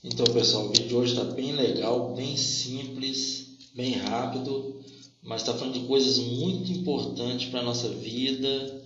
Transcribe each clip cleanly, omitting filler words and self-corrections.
Então, pessoal, o vídeo de hoje está bem legal, bem simples, bem rápido, mas está falando de coisas muito importantes para a nossa vida,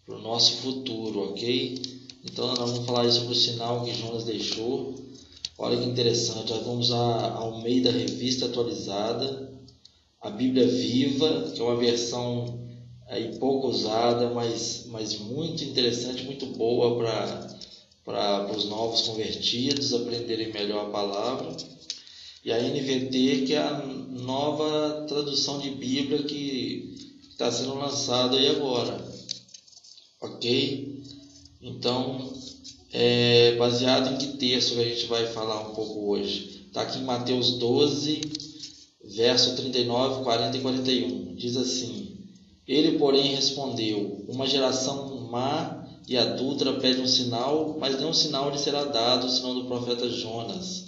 para o nosso futuro, ok? Então, nós vamos falar sobre o sinal que Jonas deixou. Olha que interessante, nós vamos ao meio da Revista Atualizada, a Bíblia Viva, que é uma versão aí pouco usada, mas muito interessante, muito boa para os novos convertidos aprenderem melhor a palavra. E a NVT, que é a nova tradução de Bíblia que está sendo lançada aí agora. Ok? Então, baseado em que texto que a gente vai falar um pouco hoje? Está aqui em Mateus 12, verso 39, 40 e 41. Diz assim: Ele, porém, respondeu: Uma geração má e adúltera pede um sinal, mas nenhum sinal lhe será dado, senão do profeta Jonas.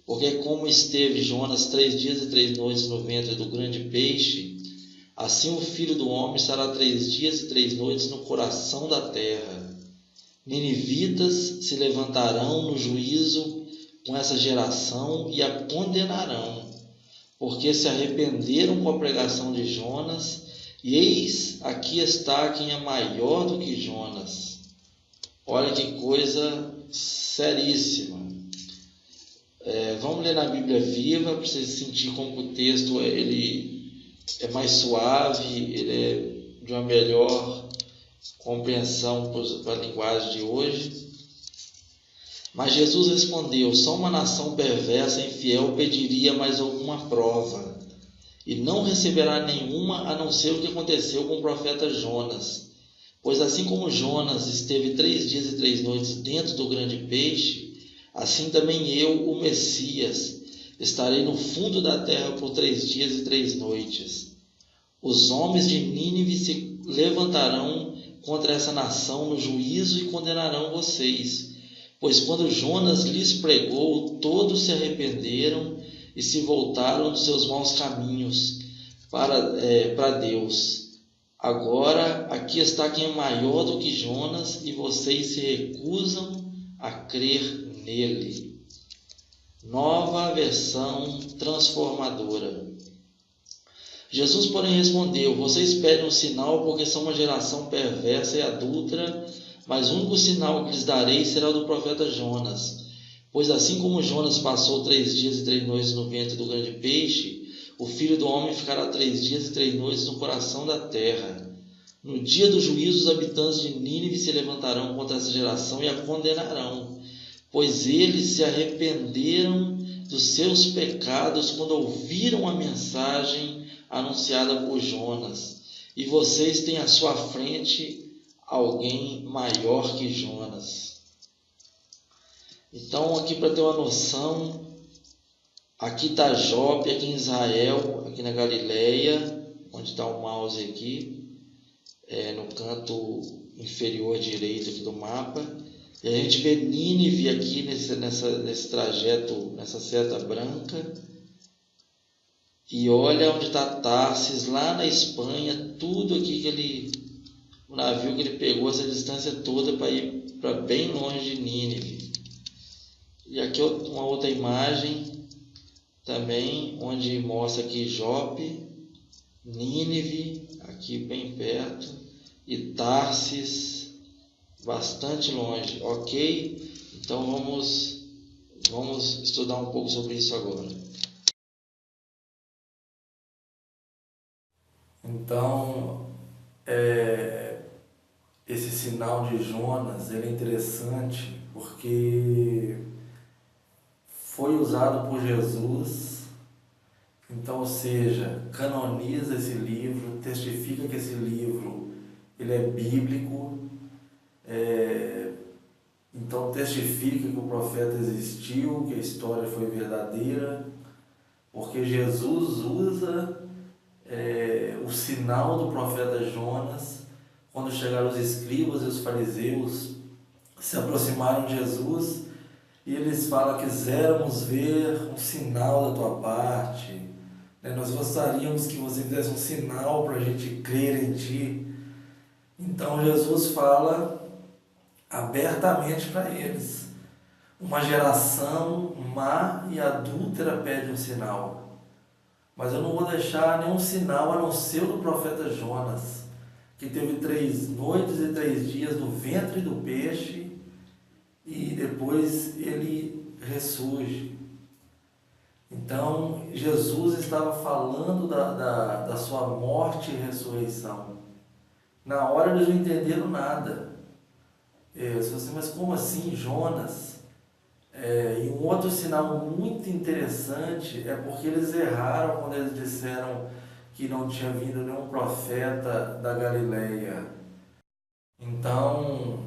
Porque como esteve Jonas 3 dias e 3 noites no ventre do grande peixe, assim o Filho do Homem estará 3 dias e 3 noites no coração da terra. Ninivitas se levantarão no juízo com essa geração e a condenarão, porque se arrependeram com a pregação de Jonas, e eis, aqui está quem é maior do que Jonas. Olha que coisa seríssima. Vamos ler na Bíblia Viva para você sentir como o texto ele é mais suave, ele é de uma melhor compreensão para a linguagem de hoje. Mas Jesus respondeu: Só uma nação perversa e infiel pediria mais alguma prova, e não receberá nenhuma, a não ser o que aconteceu com o profeta Jonas. Pois assim como Jonas esteve 3 dias e 3 noites dentro do grande peixe, assim também eu, o Messias, estarei no fundo da terra por 3 dias e 3 noites. Os homens de Nínive se levantarão contra essa nação no juízo e condenarão vocês. Pois quando Jonas lhes pregou, todos se arrependeram e se voltaram dos seus maus caminhos para Deus. Agora, aqui está quem é maior do que Jonas, e vocês se recusam a crer nele. Nova versão transformadora. Jesus, porém, respondeu: Vocês pedem um sinal porque são uma geração perversa e adúltera, mas o único sinal que lhes darei será o do profeta Jonas. Pois assim como Jonas passou 3 dias e 3 noites no ventre do grande peixe, o Filho do Homem ficará 3 dias e 3 noites no coração da terra. No dia do juízo, os habitantes de Nínive se levantarão contra essa geração e a condenarão, pois eles se arrependeram dos seus pecados quando ouviram a mensagem anunciada por Jonas. E vocês têm à sua frente alguém maior que Jonas. Então, aqui para ter uma noção, aqui está Jope, aqui em Israel, aqui na Galileia, onde está o mouse aqui, no canto inferior direito aqui do mapa. E a gente vê Nínive aqui nesse trajeto, nessa seta branca. E olha onde está Tarsis, lá na Espanha, tudo aqui o navio que ele pegou essa distância toda para ir para bem longe de Nínive. E aqui uma outra imagem também, onde mostra aqui Jope, Nínive, aqui bem perto, e Tarsis, bastante longe, ok? Então vamos estudar um pouco sobre isso agora. Então, esse sinal de Jonas ele é interessante porque foi usado por Jesus. Então, ou seja, canoniza esse livro, testifica que esse livro ele é bíblico, então testifica que o profeta existiu, que a história foi verdadeira, porque Jesus usa o sinal do profeta Jonas. Quando chegaram os escribas e os fariseus, se aproximaram de Jesus e eles falam: quiséramos ver um sinal da tua parte, nós gostaríamos que você fizesse um sinal para a gente crer em ti. Então Jesus fala abertamente para eles: Uma geração má e adúltera pede um sinal, mas eu não vou deixar nenhum sinal a não ser o do profeta Jonas, que teve 3 noites e 3 dias no ventre do peixe e depois ele ressurge. Então, Jesus estava falando da sua morte e ressurreição. Na hora eles não entenderam nada. Mas como assim, Jonas? E um outro sinal muito interessante é porque eles erraram quando eles disseram que não tinha vindo nenhum profeta da Galileia. Então,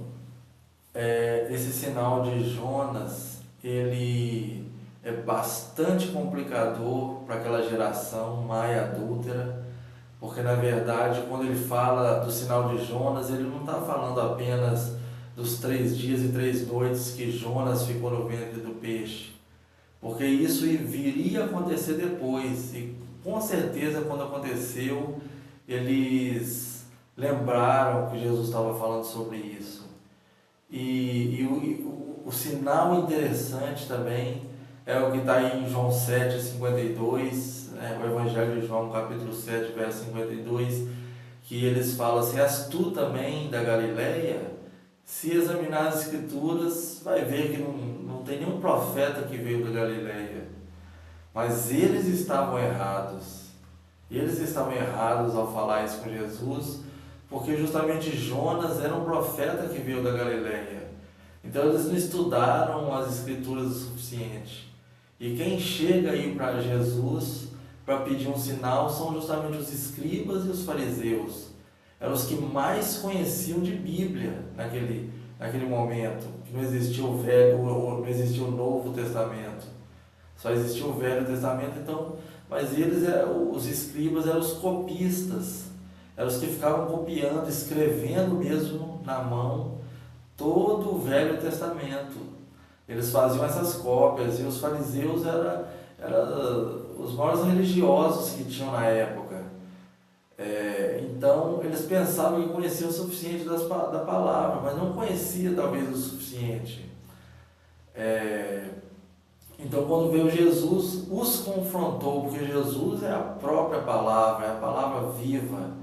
esse sinal de Jonas, ele é bastante complicador para aquela geração má e adúltera, porque na verdade quando ele fala do sinal de Jonas, ele não está falando apenas dos 3 dias e 3 noites que Jonas ficou no ventre do peixe, porque isso viria a acontecer depois, e com certeza quando aconteceu, eles lembraram que Jesus estava falando sobre isso. O sinal interessante também é o que está aí em João 7:52, o Evangelho de João, capítulo 7, verso 52, que eles falam assim: "És tu também da Galileia? Se examinar as Escrituras, vai ver que não tem nenhum profeta que veio da Galileia." Mas eles estavam errados. Eles estavam errados ao falar isso com Jesus, porque justamente Jonas era um profeta que veio da Galileia. Então eles não estudaram as Escrituras o suficiente. E quem chega aí para Jesus para pedir um sinal são justamente os escribas e os fariseus. Eram os que mais conheciam de Bíblia naquele momento, que não existia o Velho, não existia o Novo Testamento, só existia o Velho Testamento. Então, mas eles, os escribas, eram os copistas, eram os que ficavam copiando, escrevendo mesmo na mão todo o Velho Testamento. Eles faziam essas cópias, e os fariseus eram os maiores religiosos que tinham na época. Então eles pensavam que conheciam o suficiente da palavra, mas não conhecia talvez o suficiente. Então quando veio Jesus, os confrontou, porque Jesus é a própria palavra, é a palavra viva.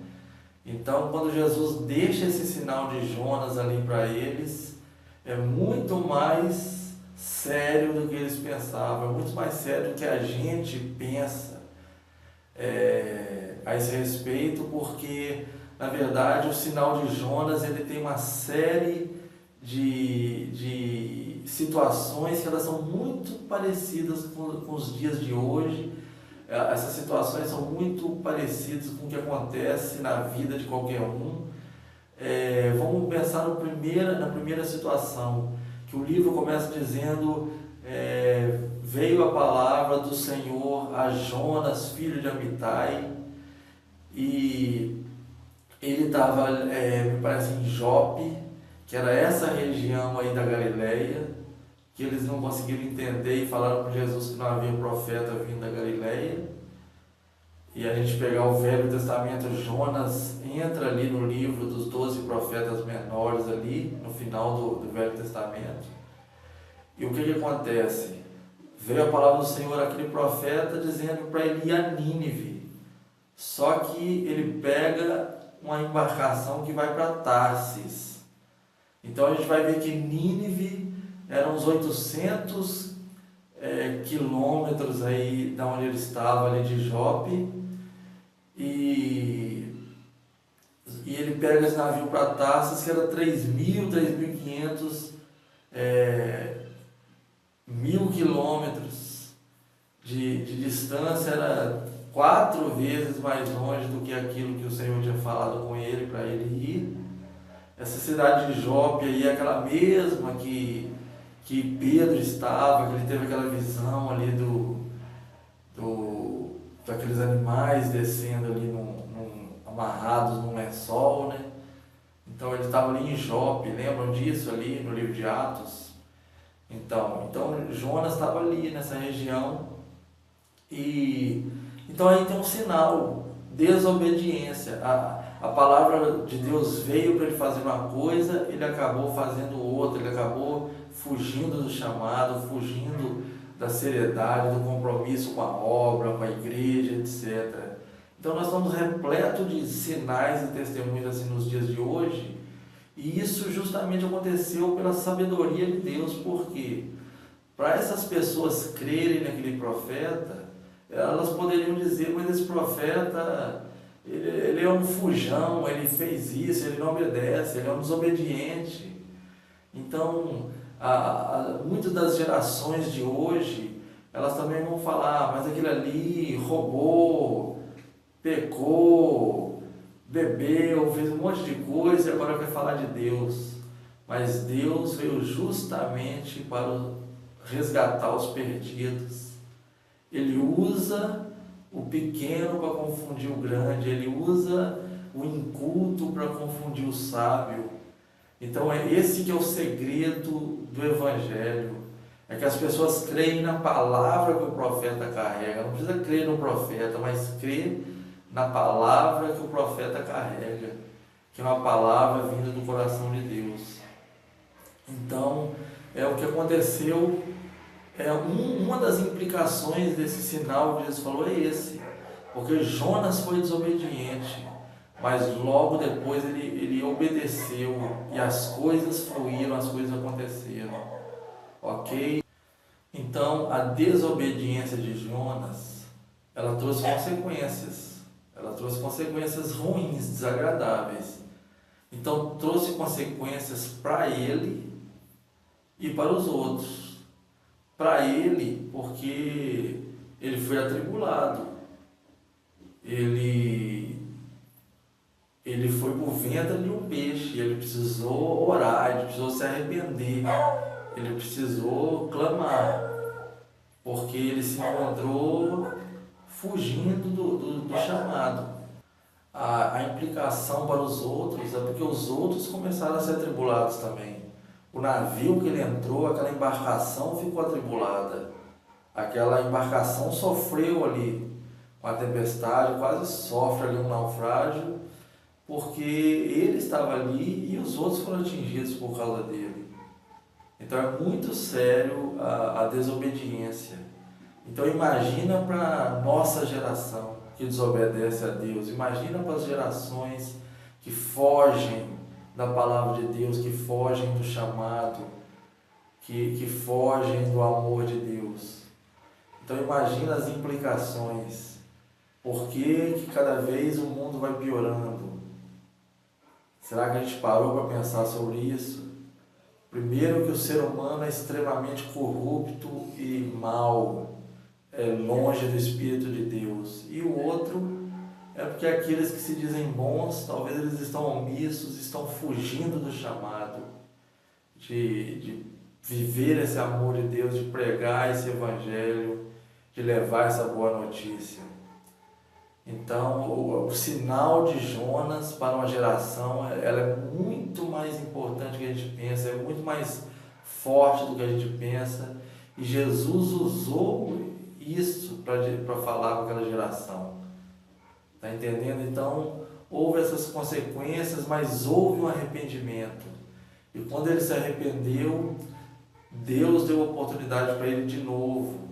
Então quando Jesus deixa esse sinal de Jonas ali para eles, é muito mais sério do que eles pensavam, é muito mais sério do que a gente pensa a esse respeito, porque na verdade o sinal de Jonas ele tem uma série de situações que elas são muito parecidas com os dias de hoje. Essas situações são muito parecidas com o que acontece na vida de qualquer um. Vamos pensar na primeira situação, que o livro começa dizendo: veio a palavra do Senhor a Jonas, filho de Amitai, e ele estava, me parece, em Jope, que era essa região aí da Galileia, que eles não conseguiram entender e falaram para Jesus que não havia profeta vindo da Galileia. E a gente pegar o Velho Testamento, Jonas entra ali no livro dos 12 profetas menores ali, no final do Velho Testamento. E o que acontece? Veio a palavra do Senhor àquele profeta dizendo para ele ir a Nínive. Só que ele pega uma embarcação que vai para Tarsis. Então a gente vai ver que Nínive eram uns 800 quilômetros aí da onde ele estava, ali de Jope. E ele pega esse navio para Tarsis, que era 3.500 mil quilômetros de distância, era 4 vezes mais longe do que aquilo que o Senhor tinha falado com ele para ele ir. Essa cidade de Jope aí é aquela mesma que Pedro estava, que ele teve aquela visão ali daqueles animais descendo ali amarrados num lençol, né? Então ele estava ali em Jope, lembram disso ali no livro de Atos? Então Jonas estava ali nessa região, e então aí tem um sinal: desobediência. A palavra de Deus veio para ele fazer uma coisa, ele acabou fazendo outra, ele acabou fugindo do chamado, fugindo da seriedade, do compromisso com a obra, com a igreja, etc. Então nós estamos repletos de sinais e testemunhos assim nos dias de hoje, e isso justamente aconteceu pela sabedoria de Deus, porque para essas pessoas crerem naquele profeta, elas poderiam dizer, mas esse profeta, ele é um fujão, ele fez isso, ele não obedece, ele é um desobediente. Então, muitas das gerações de hoje, elas também vão falar, mas aquele ali roubou, pecou, bebeu, fez um monte de coisa e agora quer falar de Deus. Mas Deus veio justamente para resgatar os perdidos. Ele usa o pequeno para confundir o grande, ele usa o inculto para confundir o sábio. Então é esse que é o segredo do Evangelho, é que as pessoas creem na palavra que o profeta carrega. Não precisa crer no profeta, mas crer na palavra que o profeta carrega, que é uma palavra vinda do coração de Deus. Então, o que aconteceu, uma das implicações desse sinal que Jesus falou é esse, porque Jonas foi desobediente, mas logo depois ele obedeceu e as coisas fluíram, as coisas aconteceram, ok? Então a desobediência de Jonas, ela trouxe consequências ruins, desagradáveis. Então trouxe consequências para ele e para os outros. Para ele, porque ele foi atribulado, ele foi por ventre de um peixe, ele precisou orar, ele precisou se arrepender, ele precisou clamar, porque ele se encontrou fugindo do chamado. A implicação para os outros é porque os outros começaram a ser atribulados também. O navio que ele entrou, aquela embarcação ficou atribulada. Aquela embarcação sofreu ali com a tempestade, quase sofre ali um naufrágio, porque ele estava ali e os outros foram atingidos por causa dele. Então é muito sério a desobediência. Então imagina para a nossa geração que desobedece a Deus, imagina para as gerações que fogem da palavra de Deus, que fogem do chamado, que fogem do amor de Deus. Então imagina as implicações. Por que cada vez o mundo vai piorando? Será que a gente parou para pensar sobre isso? Primeiro, que o ser humano é extremamente corrupto e mau, é longe do Espírito de Deus. E o outro é porque aqueles que se dizem bons, talvez eles estão omissos, estão fugindo do chamado, de viver esse amor de Deus, de pregar esse Evangelho, de levar essa boa notícia. Então, o sinal de Jonas para uma geração, ela é muito mais importante do que a gente pensa, é muito mais forte do que a gente pensa, e Jesus usou isso para falar com aquela geração. Está entendendo? Então, houve essas consequências, mas houve um arrependimento. E quando ele se arrependeu, Deus deu oportunidade para ele de novo.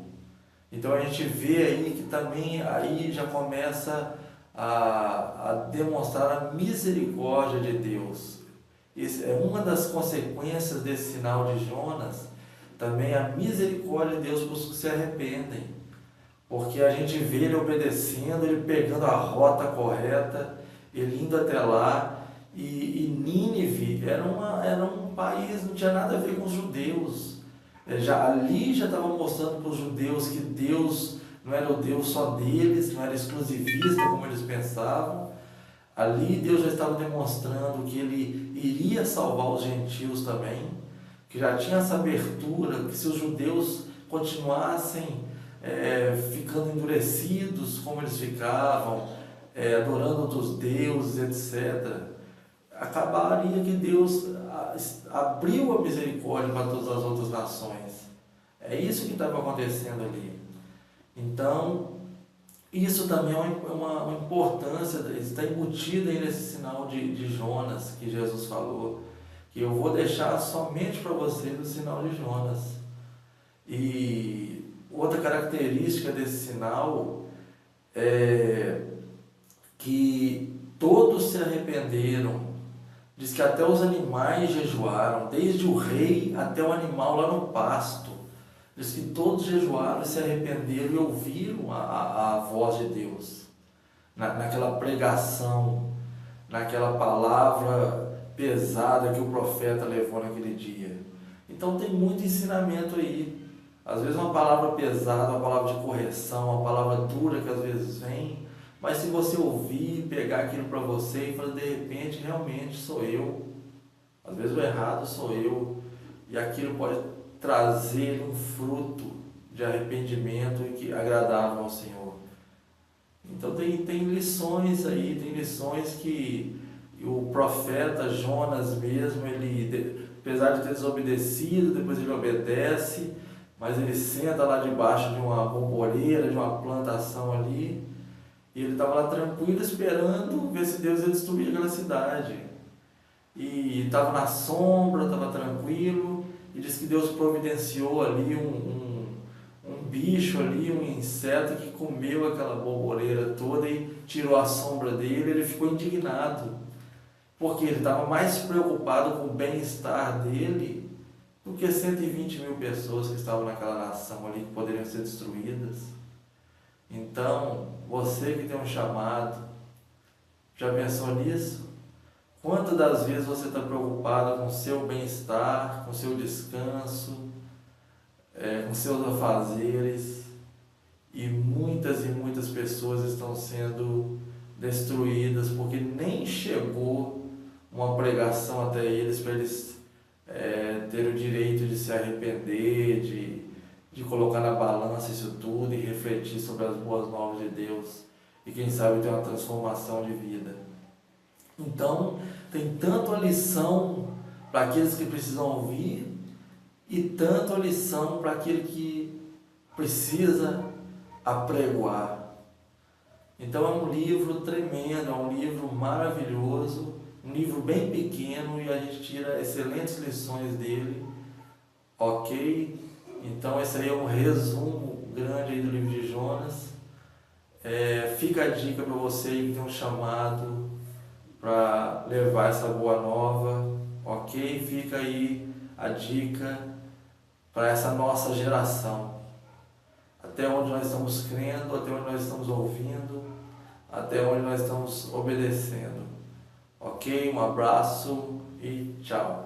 Então a gente vê aí que também aí já começa a demonstrar a misericórdia de Deus. Isso é uma das consequências desse sinal de Jonas, também a misericórdia de Deus para os que se arrependem. Porque a gente vê ele obedecendo, ele pegando a rota correta, ele indo até lá, e Nínive era um país, não tinha nada a ver com os judeus. Ali já estava mostrando para os judeus que Deus não era o Deus só deles, não era exclusivista como eles pensavam. Ali Deus já estava demonstrando que ele iria salvar os gentios também, que já tinha essa abertura, que se os judeus continuassem ficando endurecidos como eles ficavam, adorando outros deuses, etc., acabaria que Deus abriu a misericórdia para todas as outras nações. É isso que estava acontecendo ali. Então, Isso também é uma importância, está embutido aí nesse sinal de Jonas que Jesus falou, que eu vou deixar somente para vocês o sinal de Jonas. E outra característica desse sinal é que todos se arrependeram. Diz que até os animais jejuaram, desde o rei até o animal lá no pasto. Diz que todos jejuaram e se arrependeram e ouviram a voz de Deus. Naquela pregação, naquela palavra pesada que o profeta levou naquele dia. Então tem muito ensinamento aí. Às vezes uma palavra pesada, uma palavra de correção, uma palavra dura que às vezes vem, mas se você ouvir, pegar aquilo para você e falar, de repente, realmente sou eu. Às vezes o errado sou eu. E aquilo pode trazer um fruto de arrependimento e que agradável ao Senhor. Então tem lições aí, tem lições que o profeta Jonas mesmo, ele, apesar de ter desobedecido, depois ele obedece, mas ele senta lá debaixo de uma bomboneira, de uma plantação ali, e ele estava lá tranquilo esperando ver se Deus ia destruir aquela cidade. E estava na sombra, estava tranquilo, e diz que Deus providenciou ali um bicho ali, um inseto que comeu aquela bomboneira toda e tirou a sombra dele. Ele ficou indignado, porque ele estava mais preocupado com o bem-estar dele do que 120 mil pessoas que estavam naquela nação ali, que poderiam ser destruídas. Então, você que tem um chamado, já pensou nisso? Quantas das vezes você está preocupado com o seu bem-estar, com o seu descanso, com seus afazeres, e muitas pessoas estão sendo destruídas porque nem chegou uma pregação até eles para eles ter o direito de se arrepender, de colocar na balança isso tudo e refletir sobre as boas novas de Deus e quem sabe ter uma transformação de vida. Então tem tanto a lição para aqueles que precisam ouvir e tanto a lição para aquele que precisa apregoar. Então é um livro tremendo, é um livro maravilhoso, um livro bem pequeno e a gente tira excelentes lições dele, ok? Então esse aí é um resumo grande aí do livro de Jonas. Fica a dica para você que tem um chamado para levar essa boa nova, ok? Fica aí a dica para essa nossa geração. Até onde nós estamos crendo, até onde nós estamos ouvindo, até onde nós estamos obedecendo. Ok? Um abraço e tchau.